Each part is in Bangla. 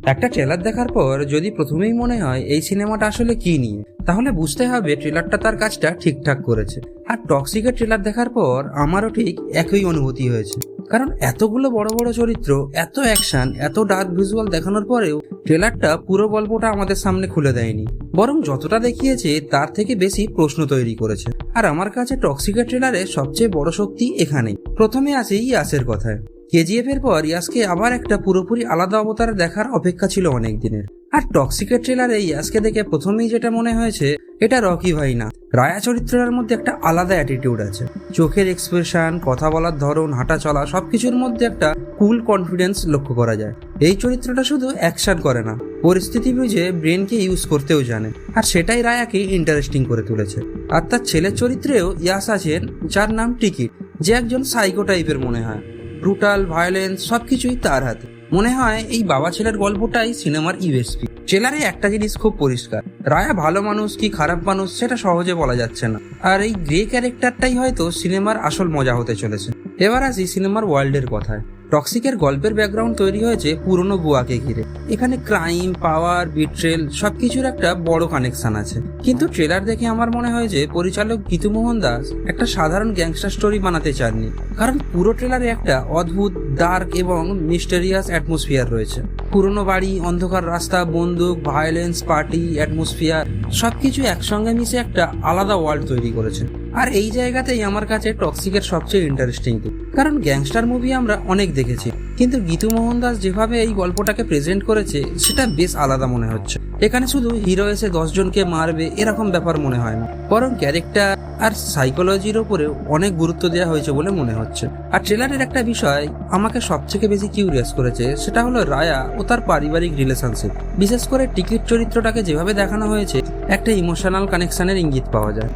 একটা ট্রেলার দেখার পর যদি প্রথমেই মনে হয় এই সিনেমাটা আসলে কি নিয়ে, তাহলে বুঝতে হবে ট্রেলারটা তার কাজটা ঠিকঠাক করেছে। আর টক্সিকের ট্রেলার দেখার পর আমারও ঠিক একই অনুভূতি হয়েছে, কারণ এতগুলো বড় বড় চরিত্র, এত অ্যাকশন, এত ডার্ক ভিজুয়াল দেখানোর পরেও ট্রেলারটা পুরো গল্পটা আমাদের সামনে খুলে দেয়নি, বরং যতটা দেখিয়েছে তার থেকে বেশি প্রশ্ন তৈরি করেছে। আর আমার কাছে টক্সিকের ট্রেলারে সবচেয়ে বড় শক্তি এখানেই। প্রথমে আসি ইয়াসের কথায়। কেজিএফ এর পর ইয়াসকে আবার একটা পুরোপুরি আলাদা অবতারে দেখার অপেক্ষা ছিল অনেক দিনের। আর টক্সিকের ট্রেলারে ইয়াসকে দেখে প্রথমেই যেটা মনে হয়েছে, এটা রকি ভাই না, রায়া চরিত্রটার মধ্যে একটা আলাদা অ্যাটিটিউড আছে। চোখের এক্সপ্রেশন, কথা বলার ধরন, হাঁটা চলা, সবকিছুর মধ্যে একটা কুল কনফিডেন্স লক্ষ্য করা যায়। এই চরিত্রটা শুধু অ্যাকশন করে না, পরিস্থিতি বুঝে ব্রেনকে ইউজ করতেও জানে, আর সেটাই রায়াকে ইন্টারেস্টিং করে তুলেছে। আর তার ছেলের চরিত্রেও ইয়াস আছেন, যার নাম টিকিট, যে একজন সাইকো টাইপের মনে হয়। ব্রুটাল, ভায়োলেন্স সবকিছুই তার হাতে। মনে হয় এই বাবা ছেলের গল্পটাই সিনেমার ইউএসপি। ট্রেলারে একটা জিনিস খুব পরিষ্কার, রায়া ভালো মানুষ কি খারাপ মানুষ সেটা সহজে বলা যাচ্ছে না। আর এই গ্রে ক্যারেক্টারটাই হয়তো সিনেমার আসল মজা হতে চলেছে। এবার আসি সিনেমার ওয়ার্ল্ডের কথায়। টক্সিকের গল্পের ব্যাকগ্রাউন্ড তৈরি হয়েছে পুরনো গোয়াকে ঘিরে। এখানে ক্রাইম, পাওয়ার, বিট্রেল সবকিছুর একটা বড় কানেকশন আছে। কিন্তু ট্রেলার দেখে আমার মনে হয় যে পরিচালক গীতু মোহন দাস একটা সাধারণ গ্যাংস্টার স্টোরি বানাতে চাননি, কারণ পুরো ট্রেলারে একটা অদ্ভুত, ডার্ক এবং মিস্টেরিয়াস অ্যাটমসফিয়ার রয়েছে। পুরনো বাড়ি, অন্ধকার রাস্তা, বন্দুক, ভায়োলেন্স, পার্টি, অ্যাটমসফিয়ার সবকিছু একসঙ্গে মিশে একটা আলাদা ওয়ার্ল্ড তৈরি করেছে। আর এই জায়গাতেই আমার কাছে টক্সিকের সবচেয়ে ইন্টারেস্টিং দিক, কারণ গ্যাংস্টার মুভি আমরা অনেক দেখেছি, কিন্তু গীতু মোহন দাস যেভাবে এই গল্পটাকে প্রেজেন্ট করেছে সেটা বেশ আলাদা মনে হচ্ছে। এখানে শুধু হিরো এসে 10 জনকে মারবে এরকম ব্যাপার মনে হয় না, বরং ক্যারেক্টার আর সাইকোলজির ওপরে অনেক গুরুত্ব দেওয়া হয়েছে বলে মনে হচ্ছে। আর ট্রেলারের একটা বিষয় আমাকে সবথেকে বেশি কিউরিয়াস করেছে, সেটা হলো রায়া ও তার পারিবারিক রিলেশনশিপ। বিশেষ করে টিকিট চরিত্রটাকে যেভাবে দেখানো হয়েছে, একটা ইমোশনাল কানেকশনের ইঙ্গিত পাওয়া যায়,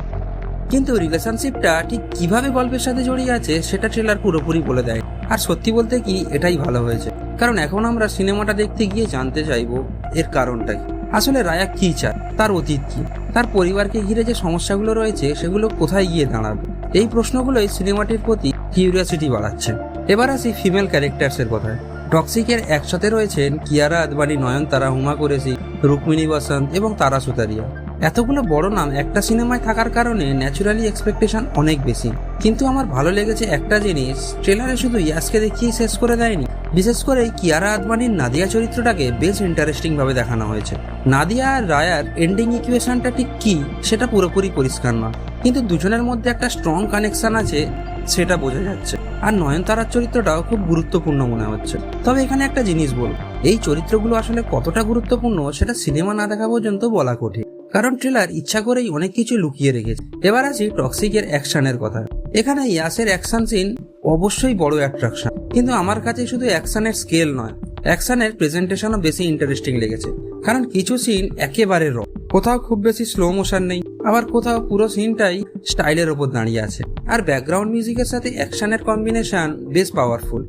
কিন্তু রিলেশনশিপটা ঠিক কিভাবে গল্পের সাথে জড়িয়ে আছে সেটা ট্রেলার পুরোপুরি বলে দেয়। আর সত্যি বলতে কি, এটাই ভালো হয়েছে, কারণ এখন আমরা সিনেমাটা দেখতে গিয়ে জানতে চাইবো এর কারণটা কি। আসলে রায়া কি চায়, তার অতীত কি, তার পরিবারকে ঘিরে যে সমস্যাগুলো রয়েছে সেগুলো কোথায় গিয়ে দাঁড়াবে। এই প্রশ্নগুলোই সিনেমাটির প্রতি কিউরিয়াসিটি বাড়াচ্ছে। এবার আসি ফিমেল ক্যারেক্টার্সের কথায়। টক্সিকের একসাথে রয়েছেন কিয়ারা আদবানি, নয়নতারা, হুমা কুরেশি, রুক্মিণী বসন্ত এবং তারা সুতারিয়া। এতগুলো বড় নাম একটা সিনেমায় থাকার কারণে ন্যাচুরালি এক্সপেকটেশন অনেক বেশি। কিন্তু আমার ভালো লেগেছে একটা জিনিস, ট্রেলারে শুধু ইয়াসকে দেখিয়ে শেষ করে দেয়নি। বিশেষ করে কিয়ারা আদবানির নাদিয়া চরিত্রটাকে বেশ ইন্টারেস্টিং ভাবে দেখানো হয়েছে। নাদিয়া আর রায়ার এন্ডিং ইকুয়েশনটা ঠিক কি সেটা পুরোপুরি পরিষ্কার নয়, কিন্তু দুজনের মধ্যে একটা স্ট্রং কানেকশন আছে সেটা বোঝা যাচ্ছে। আর নয়নতারার চরিত্রটাও খুব গুরুত্বপূর্ণ মনে হচ্ছে। তবে এখানে একটা জিনিস বল, এই চরিত্রগুলো আসলে কতটা গুরুত্বপূর্ণ সেটা সিনেমা না দেখা পর্যন্ত বলা কঠিন, কারণ ট্রেলার ইচ্ছা করেই অনেক কিছু লুকিয়ে রেখেছে। এবার আসি টক্সিকের অ্যাকশনের কথা। এখানে ইয়াসের অ্যাকশন সিন অবশ্যই বড় অ্যাট্রাকশন, কিন্তু আমার কাছে শুধু অ্যাকশনের স্কেল নয়, অ্যাকশনের প্রেজেন্টেশনও বেশি ইন্টারেস্টিং লেগেছে। কারণ কিছু সিন একেবারে র, কোথাও খুব বেশি স্লো মোশন নেই, আবার কোথাও পুরো সিনটাই স্টাইলের ওপর দাঁড়িয়ে আছে। আর ব্যাকগ্রাউন্ড মিউজিকের সাথে অ্যাকশনের কম্বিনেশন বেশ পাওয়ারফুল।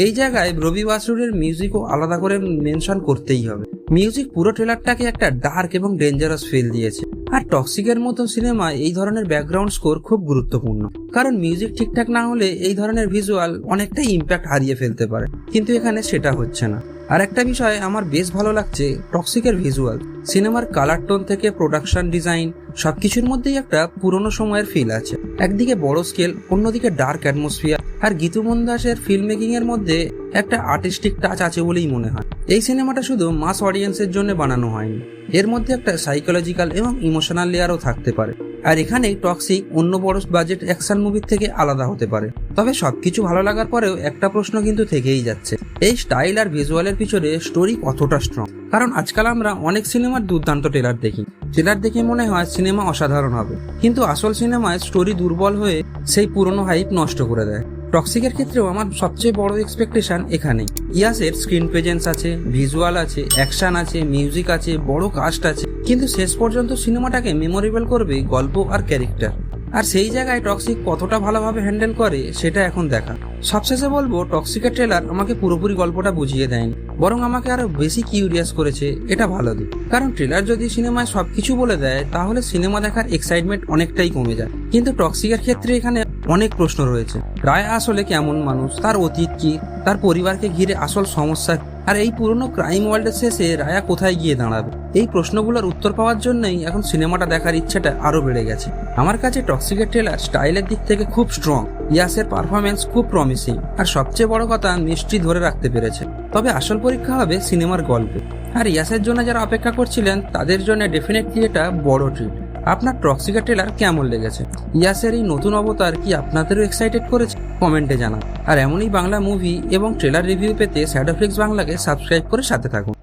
এই জায়গায় রবি বাসুরের মিউজিকও আলাদা করে মেনশন করতেই হবে। মিউজিক পুরো ট্রেলারটাকে একটা ডার্ক এবং ডেঞ্জারাস ফিল দিয়েছে। আর টক্সিকের মতো সিনেমায় এই ধরনের ব্যাকগ্রাউন্ড স্কোর খুব গুরুত্বপূর্ণ, কারণ মিউজিক ঠিকঠাক না হলে এই ধরনের ভিজুয়াল অনেকটাই ইম্প্যাক্ট হারিয়ে ফেলতে পারে, কিন্তু এখানে সেটা হচ্ছে না। আর একটা বিষয় আমার বেশ ভালো লাগছে, টক্সিকের ভিজুয়াল। সিনেমার কালার টোন থেকে প্রোডাকশন ডিজাইন সবকিছুর মধ্যেই একটা পুরনো সময়ের ফিল আছে। একদিকে বড় স্কেল, অন্যদিকে ডার্ক অ্যাটমসফিয়ার। আর গীতু মোহন দাসের ফিল্ম মেকিং এর মধ্যে একটা আর্টিস্টিক টাচ আছে বলেই মনে হয়। এই সিনেমাটা শুধু মাস অডিয়েন্সের জন্য বানানো হয়নি, এর মধ্যে একটা সাইকোলজিক্যাল এবং ইমোশনাল লেয়ারও থাকতে পারে। আর এখানে টক্সিক অন্য বড় বাজেট অ্যাকশন মুভির থেকে আলাদা হতে পারে। তবে সবকিছু ভালো লাগার পরেও একটা প্রশ্ন কিন্তু থেকেই যাচ্ছে, এই স্টাইল আর ভিজুয়ালের পিছনে স্টোরি কতটা স্ট্রং। কারণ আজকাল আমরা অনেক সিনেমার দুর্দান্ত ট্রেলার দেখি, ট্রেলার দেখে মনে হয় সিনেমা অসাধারণ হবে, কিন্তু আসল সিনেমায় স্টোরি দুর্বল হয়ে সেই পুরনো হাইপ নষ্ট করে দেয়। টক্সিকের ক্ষেত্রেও আমার সবচেয়ে বড় এক্সপেকটেশন এখানেই। ইয়াসের স্ক্রিন প্রেজেন্স আছে, ভিজুয়াল আছে, অ্যাকশন আছে, মিউজিক আছে, বড় কাস্ট আছে, কিন্তু শেষ পর্যন্ত সিনেমাটাকে মেমোরেবল করবে গল্প আর ক্যারেক্টার। আর সেই জায়গায় টক্সিক কতটা ভালোভাবে হ্যান্ডেল করে সেটা এখন দেখা। সবশেষে বলবো, টক্সিকের ট্রেলার আমাকে পুরোপুরি গল্পটা বুঝিয়ে দেয়নি, বরং আমাকে আরো বেশি কিউরিয়াস করেছে। এটা ভালো দিক, কারণ ট্রেলার যদি সিনেমায় সবকিছু বলে দেয় তাহলে সিনেমা দেখার এক্সাইটমেন্ট অনেকটাই কমে যায়। কিন্তু টক্সিকের ক্ষেত্রে এখানে অনেক প্রশ্ন রয়েছে। রায় আসলে কেমন মানুষ, তার অতীত কি, তার পরিবারকে ঘিরে আসল সমস্যা, আর এই পুরনো ক্রাইম ওয়ার্ল্ডের শেষে রায়া কোথায় গিয়ে দাঁড়াবে? এই প্রশ্নগুলোর উত্তর পাওয়ার জন্যই এখন সিনেমাটা দেখার ইচ্ছাটা আরো বেড়ে গেছে। আমার কাছে টক্সিকের ট্রেলার স্টাইলের দিক থেকে খুব স্ট্রং, ইয়াসের পারফরমেন্স খুব প্রমিসিং, আর সবচেয়ে বড় কথা মিষ্টি ধরে রাখতে পেরেছে। তবে আসল পরীক্ষা হবে সিনেমার গল্পে। আর ইয়াসের জন্য যারা অপেক্ষা করছিলেন তাদের জন্য ডেফিনেটলি এটা বড় ট্রিট। আপনার টক্সিকের ট্রেলার কেমন লেগেছে? ইয়াসের এই নতুন অবতার কি আপনাদেরও এক্সাইটেড করেছে? কমেন্টে জানান। আর এমনই বাংলা মুভি এবং ট্রেলার রিভিউ পেতে শ্যাডোফ্লিক্স বাংলাকে সাবস্ক্রাইব করে সাথে থাকুন।